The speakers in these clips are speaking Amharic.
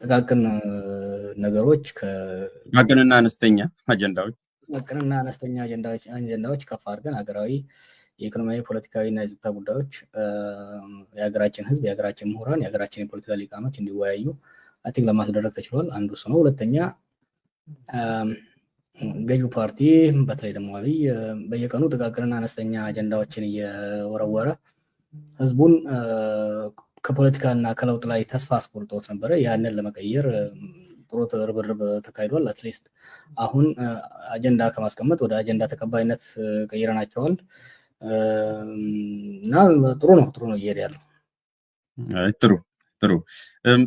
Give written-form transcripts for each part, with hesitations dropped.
ጥቃቅን ነገሮች ጥቃቅንና አነስተኛ አጀንዳዎች ከፍ አድርገን ሀገራዊ የኢኮኖሚያዊ ፖለቲካዊ እና የጸጥታ ጉዳዮች የሀገራችን ህዝብ የሀገራችን ምሁራን የሀገራችን የፖለቲካ ሊቃኖች እንዲወያዩ አቲንክ ለማስደረግ ተችሏል። አንዱ እሱ ነው። ሁለተኛ ገዢው ፓርቲ በተለይ ደግሞ አብይ በየቀኑ ጥቃቅንና አነስተኛ አጀንዳዎችን እየወረወረ ህዝቡን ከፖለቲካና ከለውጥ ላይ ተስፋ አስቆርጦት ነበረ። ያንን ለመቀየር ጥሩ ርብርብ ተካሂዷል። አትሊስት አሁን አጀንዳ ከማስቀመጥ ወደ አጀንዳ ተቀባይነት ቀይረናቸዋል እና ጥሩ ነው እየሄደ ያለው። ጥሩ።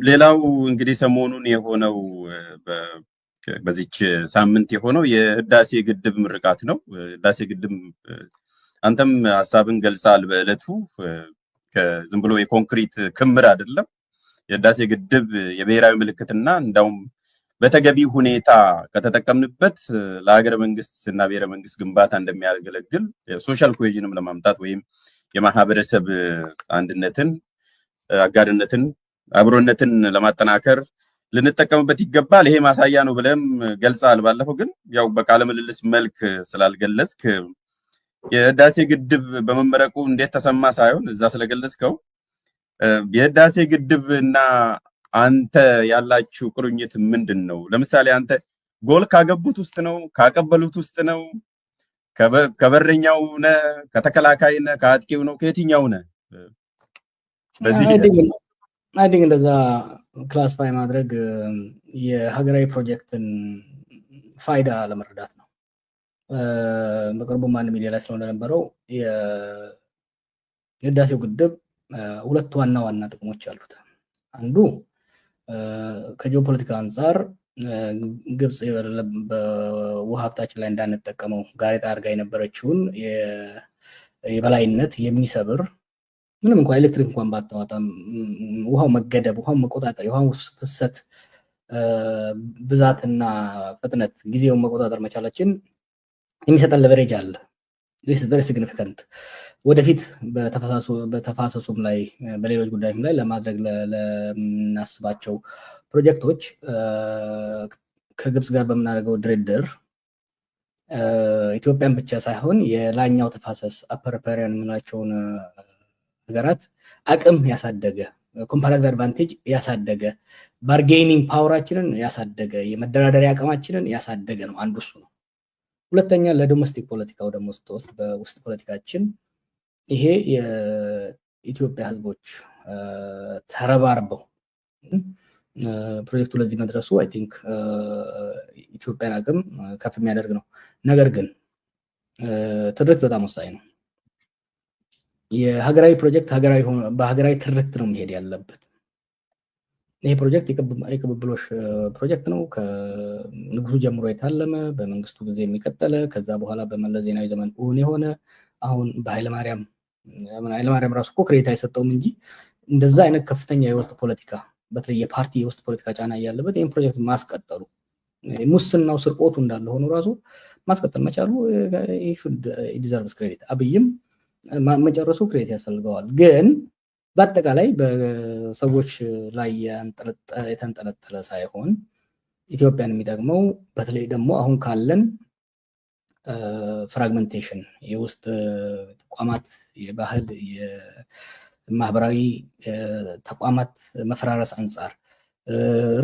ሌላው እንግዲህ ሰሞኑን የሆነው በዚች ሳምንት የሆነው የህዳሴ ግድብ ምርቃት ነው። ህዳሴ ግድብ አንተም ሐሳብን ገልጻል በእለቱ ዝም ብሎ የኮንክሪት ክምር አይደለም። የህዳሴ ግድብ የብሔራዊ ምልክትና እንዳውም በተገቢ ሁኔታ ከተጠቀምንበት ለሀገረ መንግስት እና ብሔረ መንግስት ግንባታ እንደሚያገለግል ሶሻል ኮሄዥንም ለማምጣት ወይም የማህበረሰብ አንድነትን፣ አጋርነትን፣ አብሮነትን ለማጠናከር ልንጠቀምበት ይገባል። ይሄ ማሳያ ነው ብለም ገልጻል። ባለፈው ግን ያው በቃለ ምልልስ መልክ ስላልገለጽክ የህዳሴ ግድብ በመመረቁ እንዴት ተሰማ ሳይሆን እዛ ስለገለጽከው የህዳሴ ግድብ እና አንተ ያላችሁ ቁርኝት ምንድን ነው? ለምሳሌ አንተ ጎል ካገቡት ውስጥ ነው? ካቀበሉት ውስጥ ነው? ከበረኛው ነህ? ከተከላካይ ነህ? ከአጥቂው ነው? ከየትኛው ነህ? በዚህ አይ ቲንክ እንደዛ ክላሲፋይ ማድረግ የሀገራዊ ፕሮጀክትን ፋይዳ ለመረዳት ነው። በቅርቡ ማን ሚዲያ ላይ ስለነበረው የህዳሴው ግድብ ሁለት ዋና ጥቅሞች አሉት። አንዱ ከጂኦፖለቲካ አንጻር ግብጽ በውሃ ሀብታችን ላይ እንዳንጠቀመው ጋሬጣ አድርጋ የነበረችውን የበላይነት የሚሰብር ምንም እንኳን ኤሌክትሪክ እንኳን ባታወጣም ውሃው መገደብ፣ ውሃው መቆጣጠር፣ የውሃው ፍሰት ብዛትና ፍጥነት ጊዜውን መቆጣጠር መቻላችን የሚሰጠን ለቨሬጅ አለ። this is very significant ወደፊት በተፋሰሱም ላይ በሌሎች ጉዳዮች ላይ ለማድረግ ለምናስባቸው ፕሮጀክቶች ከግብጽ ጋር በምናደርገው ድርድር ኢትዮጵያን ብቻ ሳይሆን የላኛው ተፋሰስ አፐር ሪፐሪያን የምንላቸውን ሀገራት አቅም ያሳደገ ኮምፓራቲቭ አድቫንቴጅ ያሳደገ ባርጌኒንግ ፓወራችንን ያሳደገ የመደራደሪያ አቅማችንን ያሳደገ ነው። አንዱ እሱ ነው። ሁለተኛ ለዶሜስቲክ ፖለቲካው ደግሞ ስትወስድ በውስጥ ፖለቲካችን ይሄ የኢትዮጵያ ህዝቦች ተረባርበው ፕሮጀክቱ ለዚህ መድረሱ አይ ቲንክ ኢትዮጵያን አቅም ከፍ የሚያደርግ ነው። ነገር ግን ትርክት በጣም ወሳኝ ነው። የሀገራዊ ፕሮጀክት በሀገራዊ ትርክት ነው መሄድ ያለበት። ይሄ ፕሮጀክት የቅብብሎሽ ፕሮጀክት ነው። ከንጉሱ ጀምሮ የታለመ በመንግስቱ ጊዜ የሚቀጠለ ከዛ በኋላ በመለስ ዜናዊ ዘመን እውን የሆነ አሁን በኃይለማርያም ራሱ እኮ ክሬታ አይሰጠውም እንጂ እንደዛ አይነት ከፍተኛ የውስጥ ፖለቲካ በተለይ የፓርቲ የውስጥ ፖለቲካ ጫና ያለበት ይህን ፕሮጀክት ማስቀጠሉ ሙስናው ስርቆቱ እንዳለ ሆኖ ራሱ ማስቀጠል መቻሉ ዲዘርቭስ ክሬዲት። አብይም መጨረሱ ክሬዲት ያስፈልገዋል። ግን በአጠቃላይ በሰዎች ላይ የተንጠለጠለ ሳይሆን ኢትዮጵያን የሚጠቅመው በተለይ ደግሞ አሁን ካለን ፍራግመንቴሽን የውስጥ ተቋማት የባህል የማህበራዊ ተቋማት መፈራረስ አንጻር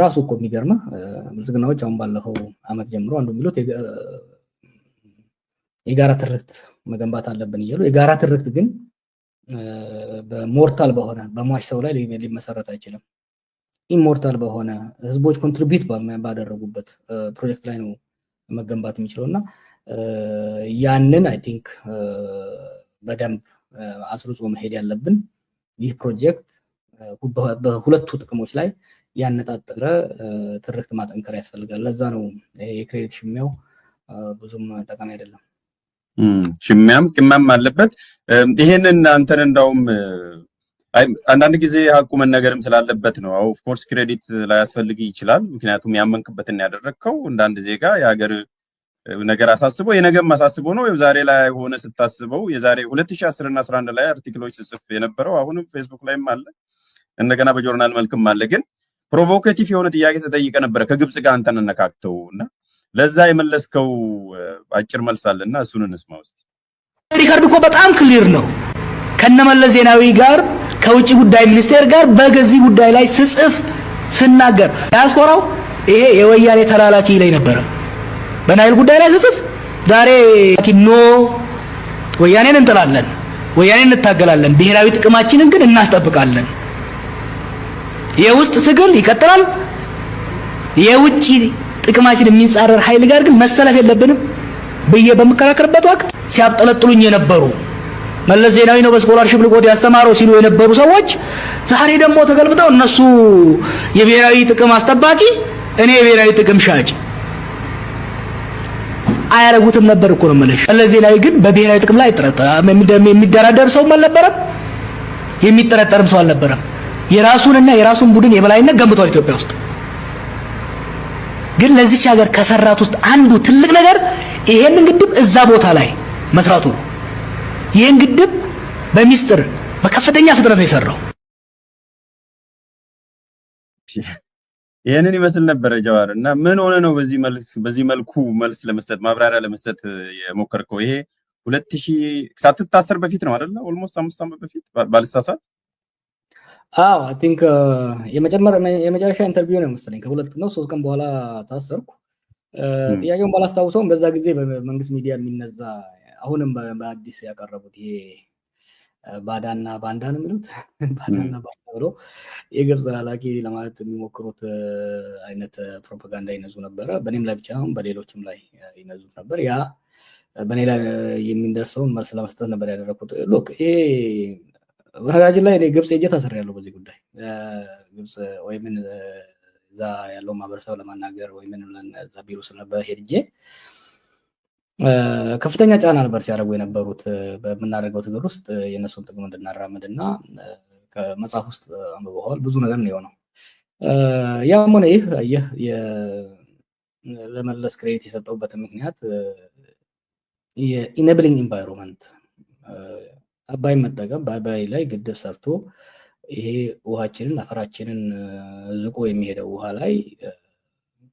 ራሱ እኮ የሚገርመው ብልጽግናዎች አሁን ባለፈው አመት ጀምሮ አንዱ የሚሉት የጋራ ትርክት መገንባት አለብን እያሉ የጋራ ትርክት ግን በሞርታል በሆነ በሟች ሰው ላይ ሊመሰረት አይችልም። ኢሞርታል በሆነ ህዝቦች ኮንትሪቢዩት ባደረጉበት ፕሮጀክት ላይ ነው መገንባት የሚችለው እና ያንን አይ ቲንክ በደንብ አስርጾ መሄድ ያለብን ይህ ፕሮጀክት በሁለቱ ጥቅሞች ላይ ያነጣጠረ ትርክት ማጠንከር ያስፈልጋል። ለዛ ነው የክሬዲት ሽሚያው ብዙም ጠቃሚ አይደለም። ሽሚያም ቅመም አለበት። ይሄንን አንተን እንዳውም አንዳንድ ጊዜ ሀቁ መነገርም ስላለበት ነው። ኦፍ ኮርስ ክሬዲት ላይ ያስፈልግ ይችላል። ምክንያቱም ያመንክበትን ያደረግከው እንዳንድ ዜጋ የሀገር ነገር አሳስቦ የነገም አሳስቦ ነው። ዛሬ ላይ ሆነ ስታስበው የዛሬ 2010 እና 11 ላይ አርቲክሎች ጽፍ የነበረው አሁንም ፌስቡክ ላይም አለ፣ እንደገና በጆርናል መልክም አለ። ግን ፕሮቮኬቲቭ የሆነ ጥያቄ ተጠይቀ ነበረ ከግብጽ ጋር አንተን ነካክተውና ለዛ የመለስከው አጭር መልስ አለና እሱን እንስማ ውስጥ ሪካርድ እኮ በጣም ክሊር ነው። ከነመለስ ዜናዊ ጋር ከውጭ ጉዳይ ሚኒስቴር ጋር በገዚህ ጉዳይ ላይ ስጽፍ ስናገር ዲያስፖራው ይሄ የወያኔ ተላላኪ ላይ ነበረ። በናይል ጉዳይ ላይ ስጽፍ ዛሬ ኖ ወያኔን እንጥላለን፣ ወያኔን እንታገላለን፣ ብሔራዊ ጥቅማችንን ግን እናስጠብቃለን፣ የውስጥ ትግል ይቀጥላል፣ የውጭ ጥቅማችን የሚጻረር ኃይል ጋር ግን መሰለፍ የለብንም ብዬ በመከራከርበት ወቅት ሲያጠለጥሉኝ የነበሩ መለስ ዜናዊ ነው በስኮላርሺፕ ልቆት ያስተማረው ሲሉ የነበሩ ሰዎች ዛሬ ደግሞ ተገልብጠው እነሱ የብሔራዊ ጥቅም አስጠባቂ እኔ የብሔራዊ ጥቅም ሻጭ አያረጉትም ነበር እኮ ነው ማለት። መለስ ዜናዊ ግን በብሔራዊ ጥቅም ላይ የሚደራደር ሰው አልነበረም፣ የሚጠረጠርም ሰው አልነበረም። የራሱንና የራሱን ቡድን የበላይነት ገንብቷል ኢትዮጵያ ውስጥ። ግን ለዚች ሀገር ከሰራት ውስጥ አንዱ ትልቅ ነገር ይሄንን ግድብ እዛ ቦታ ላይ መስራቱ ነው። ይሄን ግድብ በሚስጥር በከፍተኛ ፍጥነት ነው የሰራው። ይሄንን ይመስል ነበር ጀዋር። እና ምን ሆነ ነው በዚህ መልኩ መልስ ለመስጠት ማብራሪያ ለመስጠት የሞከርከው? ይሄ 2000 ሳትታሰር በፊት ነው አይደል? ኦልሞስት 5 ዓመት በፊት ባልሳሳት። አዎ አይ ቲንክ የመጨረሻ ኢንተርቪው ነው መሰለኝ ከ2 ነው 3 ቀን በኋላ ታሰርኩ። ጥያቄውን ባላስታውሰውም በዛ ጊዜ በመንግስት ሚዲያ የሚነዛ አሁንም በአዲስ ያቀረቡት ይሄ ባዳና ባንዳ ነው የሚሉት ባዳና ባንዳ ብሎ የግብጽ ላላኪ ለማለት የሚሞክሩት አይነት ፕሮፓጋንዳ ይነዙ ነበረ። በኔም ላይ ብቻ ነው በሌሎችም ላይ ይነዙ ነበር። ያ በኔ ላይ የሚደርሰውን መልስ ለመስጠት ነበር ያደረኩት። ሎክ ይሄ ወራጅ ላይ ግብጽ ሄጄ ታስሬያለሁ በዚህ ጉዳይ ግብጽ ወይምን እዛ ያለው ማህበረሰብ ለማናገር ወይምን ለዛ ቢሮ ስለነበር ሄጄ ከፍተኛ ጫና ነበር ሲያደርጉ የነበሩት በመናደርገው ትግል ውስጥ የነሱን ጥቅም እንድናራምድና ከመጽሐፍ ውስጥ አንብበዋል። ብዙ ነገር ነው የሆነው። ያም ሆነ ይህ ለመለስ ክሬዲት የሰጠውበት ምክንያት የኢኔብሊንግ ኢንቫይሮንመንት አባይ መጠቀም በአባይ ላይ ግድብ ሰርቶ ይሄ ውሃችንን አፈራችንን ዝቆ የሚሄደው ውሃ ላይ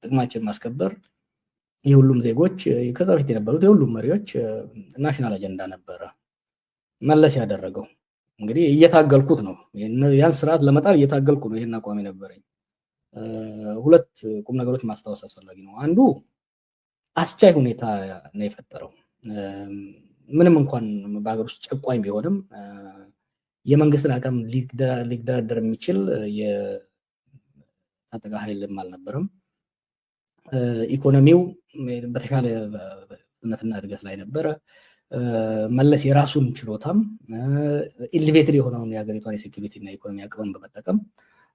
ጥቅማችን ማስከበር የሁሉም ዜጎች ከዛ በፊት የነበሩት የሁሉም መሪዎች ናሽናል አጀንዳ ነበረ። መለስ ያደረገው እንግዲህ እየታገልኩት ነው። ያን ስርዓት ለመጣል እየታገልኩ ነው። ይሄን አቋም ነበረኝ። 2 ቁም ነገሮች ማስታወስ አስፈላጊ ነው። አንዱ አስቻይ ሁኔታ ነው የፈጠረው። ምንም እንኳን በሀገር ውስጥ ጨቋኝ ቢሆንም የመንግስትን አቅም ሊደራደር የሚችል የታጠቀ ኃይልም አልነበረም። ኢኮኖሚው በተሻለ ፍጥነትና እድገት ላይ ነበረ። መለስ የራሱን ችሎታም ኢሊቬትድ የሆነውን የሀገሪቷን የሴኩሪቲ እና ኢኮኖሚ አቅምን በመጠቀም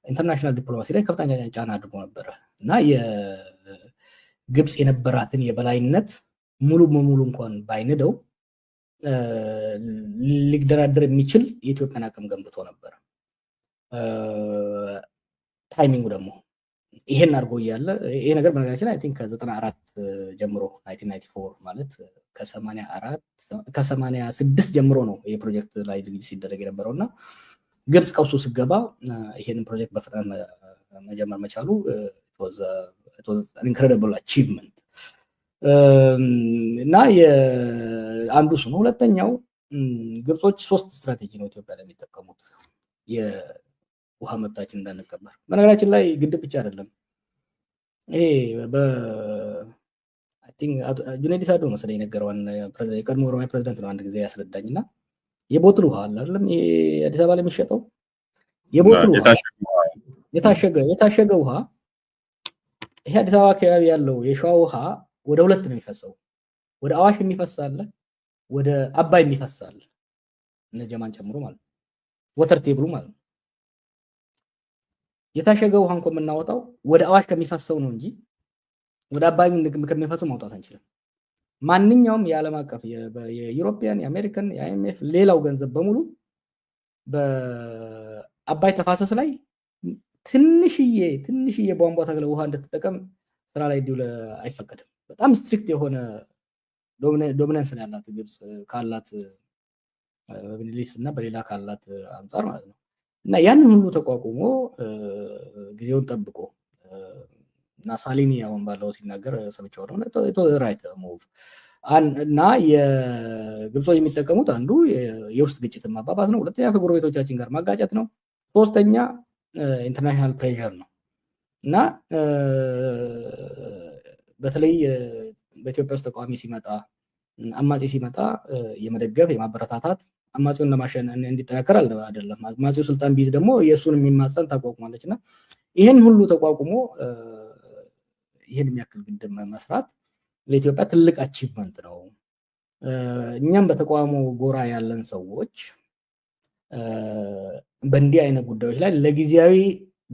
ኢንተርናሽናል ዲፕሎማሲ ላይ ከፍተኛ ጫና አድርጎ ነበረ እና የግብጽ የነበራትን የበላይነት ሙሉ በሙሉ እንኳን ባይንደው ሊደራደር የሚችል የኢትዮጵያን አቅም ገንብቶ ነበር። ታይሚንጉ ደግሞ ይሄን አድርጎ እያለ ይሄ ነገር በነገራችን አይ ቲንክ ከ94 ጀምሮ 1994 ማለት ከ86 ጀምሮ ነው ይሄ ፕሮጀክት ላይ ዝግጅት ሲደረግ የነበረውና ግብጽ ቀውሱ ሲገባ ይሄንን ፕሮጀክት በፍጥነት መጀመር መቻሉ was an incredible achievement እና አንዱ እሱ ነው። ሁለተኛው ግብጾች 3 ስትራቴጂ ነው ኢትዮጵያ ላይ የሚጠቀሙት የውሃ መብታችን እንዳንቀበር። በነገራችን ላይ ግድብ ብቻ አይደለም ይሄ አይ ቲንክ ጁኔዲ ሳዶ መሰለኝ ነገረዋን የቀድሞ ኦሮሚያ ፕሬዝዳንት ነው አንድ ጊዜ ያስረዳኝና የቦትል ውሃ አይደለም ይሄ አዲስ አበባ ላይ የሚሸጠው የቦትል ውሃ የታሸገ ውሃ ይሄ አዲስ አበባ አካባቢ ያለው የሸዋ ውሃ ወደ 2 ነው የሚፈሰው። ወደ አዋሽ የሚፈሳል፣ ወደ አባይ የሚፈሳል እነ ጀማን ጨምሮ ማለት ነው። ወተር ቴብሉ ማለት ነው። የታሸገ ውሃ እንኳን የምናወጣው ወደ አዋሽ ከሚፈሰው ነው እንጂ ወደ አባይ ከሚፈሰው ማውጣት አንችልም። ማንኛውም የዓለም አቀፍ የዩሮፒያን፣ የአሜሪካን፣ የአይኤምኤፍ ሌላው ገንዘብ በሙሉ በአባይ ተፋሰስ ላይ ትንሽዬ ቧንቧ ተክለ ውሃ እንድትጠቀም ስራ ላይ እንዲውል አይፈቀድም። በጣም ስትሪክት የሆነ ዶሚናንስ ነው ያላት ግብጽ ካላት በሚድል ኢስት እና በሌላ ካላት አንፃር ማለት ነው። እና ያንን ሁሉ ተቋቁሞ ጊዜውን ጠብቆ እና ሳሊኒ አሁን ባለው ሲናገር ሰምቼው ነው ራይት ሙቭ እና የግብጾች የሚጠቀሙት አንዱ የውስጥ ግጭትን ማባባስ ነው። ሁለተኛ ከጎረቤቶቻችን ጋር ማጋጨት ነው። ሶስተኛ ኢንተርናሽናል ፕሬሸር ነው እና በተለይ በኢትዮጵያ ውስጥ ተቃዋሚ ሲመጣ አማጺ ሲመጣ የመደገፍ የማበረታታት አማጺውን ለማሸን እንዲጠናከር አይደለም። አማጺው ስልጣን ቢይዝ ደግሞ የእሱን የሚማጸን ታቋቁማለች እና ይህን ሁሉ ተቋቁሞ ይህን የሚያክል ግድብ መስራት ለኢትዮጵያ ትልቅ አቺቭመንት ነው። እኛም በተቋሙ ጎራ ያለን ሰዎች በእንዲህ አይነት ጉዳዮች ላይ ለጊዜያዊ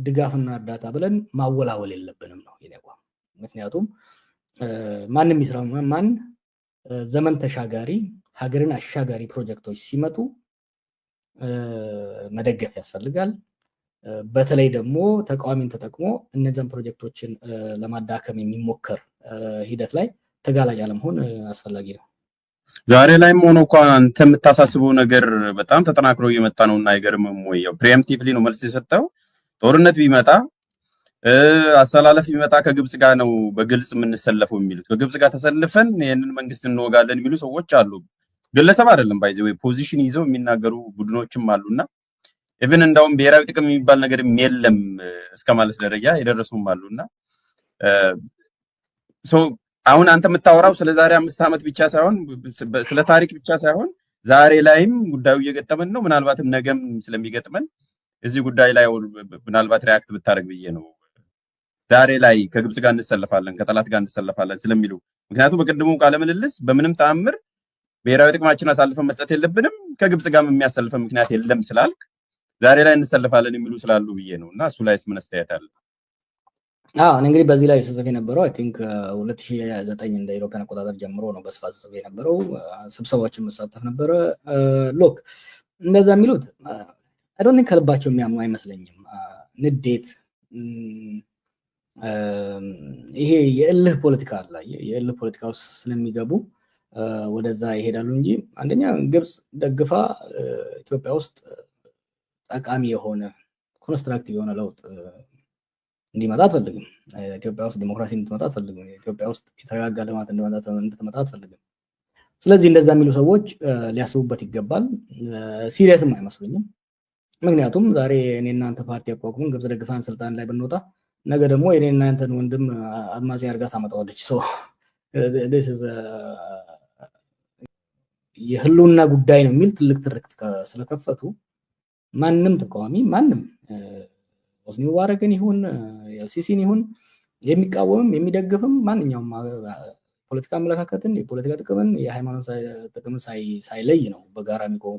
ድጋፍና እርዳታ ብለን ማወላወል የለብንም ነው የኔ አቋም። ምክንያቱም ማንም ይስራ ማን ዘመን ተሻጋሪ ሀገርን አሻጋሪ ፕሮጀክቶች ሲመጡ መደገፍ ያስፈልጋል። በተለይ ደግሞ ተቃዋሚን ተጠቅሞ እነዚያን ፕሮጀክቶችን ለማዳከም የሚሞከር ሂደት ላይ ተጋላጭ አለመሆን አስፈላጊ ነው። ዛሬ ላይም ሆኖ እንኳን አንተ የምታሳስበው ነገር በጣም ተጠናክሮ እየመጣ ነውና አይገርምም ወይ? ያው ፕሪኤምፕቲቭሊ ነው መልስ የሰጠው። ጦርነት ቢመጣ አሰላለፍ ቢመጣ ከግብጽ ጋር ነው በግልጽ የምንሰለፈው የሚሉት። ከግብጽ ጋር ተሰልፈን ይሄንን መንግስት እንወጋለን የሚሉ ሰዎች አሉ። ግለሰብ አይደለም ባይዘው ፖዚሽን ይዘው የሚናገሩ ቡድኖችም አሉና ኢቭን እንዳውም ብሔራዊ ጥቅም የሚባል ነገርም የለም እስከማለት ደረጃ የደረሱም አሉና አሁን አንተ የምታወራው ስለ ዛሬ 5 ዓመት ብቻ ሳይሆን ስለ ታሪክ ብቻ ሳይሆን ዛሬ ላይም ጉዳዩ እየገጠመን ነው። ምናልባትም ነገም ስለሚገጥመን እዚህ ጉዳይ ላይ ምናልባት ሪአክት ብታደርግ ብዬ ነው። ዛሬ ላይ ከግብጽ ጋር እንሰለፋለን ከጠላት ጋር እንሰለፋለን ስለሚሉ ምክንያቱም በቅድሙ ቃለ ምልልስ በምንም ተአምር ብሔራዊ ጥቅማችን አሳልፈን መስጠት የለብንም ከግብጽ ጋር የሚያሰልፈን ምክንያት የለም ስላልክ ዛሬ ላይ እንሰለፋለን የሚሉ ስላሉ ብዬ ነውና እሱ ላይስ ምን አስተያየት አለ? እንግዲህ በዚህ ላይ ስጽፍ የነበረው አይ ቲንክ 2009 እንደ ኢሮፒያን አቆጣጠር ጀምሮ ነው በስፋት ስጽፍ የነበረው። ስብሰባዎችን መሳተፍ ነበረ። ሎክ እንደዛ የሚሉት አይ ዶንት ቲንክ ከልባቸው የሚያምኑ አይመስለኝም። ንዴት፣ ይሄ የእልህ ፖለቲካ አለ። የእልህ ፖለቲካ ውስጥ ስለሚገቡ ወደዛ ይሄዳሉ እንጂ አንደኛ ግብጽ ደግፋ ኢትዮጵያ ውስጥ ጠቃሚ የሆነ ኮንስትራክቲቭ የሆነ ለውጥ እንዲመጣ አትፈልግም። ኢትዮጵያ ውስጥ ዲሞክራሲ እንድትመጣ አትፈልግም። ኢትዮጵያ ውስጥ የተረጋጋ ልማት እንድትመጣ አትፈልግም። ስለዚህ እንደዛ የሚሉ ሰዎች ሊያስቡበት ይገባል። ሲሪየስም አይመስሉኝም። ምክንያቱም ዛሬ እኔ እናንተ ፓርቲ አቋቁመን ግብጽ ደግፋን ስልጣን ላይ ብንወጣ ነገ ደግሞ እኔ እናንተን ወንድም አማጺ አድርጋ ታመጣዋለች። የህልውና ጉዳይ ነው የሚል ትልቅ ትርክት ስለከፈቱ ማንም ተቃዋሚ ማንም ሆስኒ ሙባረክን ይሁን የሲሲን ይሁን የሚቃወምም የሚደግፍም ማንኛውም ፖለቲካ አመለካከትን የፖለቲካ ጥቅምን የሃይማኖት ጥቅምን ሳይለይ ነው በጋራ የሚቆሙ